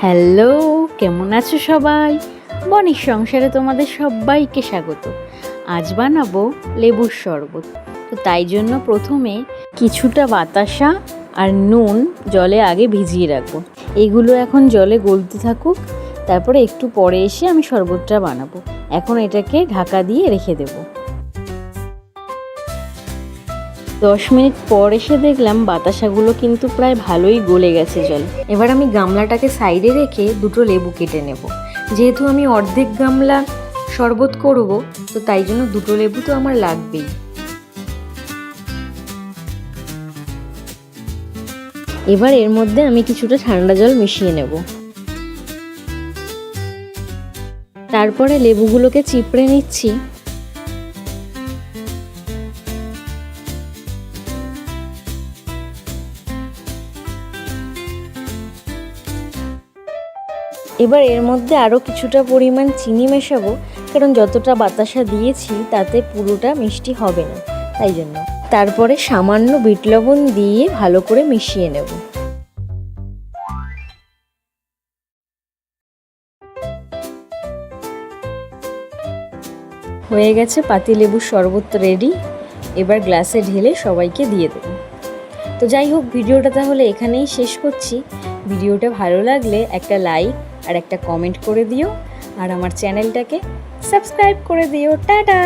Hello, কেমন আছো সবাই? বনির সংসারে তোমাদের সবাইকে স্বাগত। আজ বানাবো লেবুর শরবত। তো তাই জন্য প্রথমে কিছুটা বাতাসা আর নুন জলে আগে ভিজিয়ে রাখবো। এগুলো এখন জলে গলতে থাকুক, তারপরে একটু পরে এসে আমি শরবতটা বানাবো। এখন এটাকে ঢাকা দিয়ে রেখে দেবো। 10 মিনিট পর এসে দেখলাম বাতাসাগুলো কিন্তু প্রায় ভালোই গলে গেছে জল। এবার আমি গামলাটাকে সাইডে রেখে দুটো লেবু কেটে নেব। যেহেতু আমি অর্ধেক গামলা শরবত করব, তো তাই জন্য দুটো লেবু তো আমার লাগবেই। এবার এর মধ্যে আমি কিছুটা ঠান্ডা জল মিশিয়ে নেব। তারপরে লেবুগুলোকে চিপড়ে নিচ্ছি। এবার এর মধ্যে আরও কিছুটা পরিমাণ চিনি মেশাবো, কারণ যতটা বাতাসা দিয়েছি তাতে পুরোটা মিষ্টি হবে না, তাই জন্য। তারপরে সামান্য বিট লবণ দিয়ে ভালো করে মিশিয়ে নেব। হয়ে গেছে পাতিলেবুর শরবত রেডি। এবার গ্লাসে ঢেলে সবাইকে দিয়ে দেবো। তো যাই হোক, ভিডিওটা তাহলে এখানেই শেষ করছি। ভিডিওটা ভালো লাগলে একটা লাইক আর একটা কমেন্ট করে দিও, আর আমার চ্যানেলটাকে সাবস্ক্রাইব করে দিও। টাটা।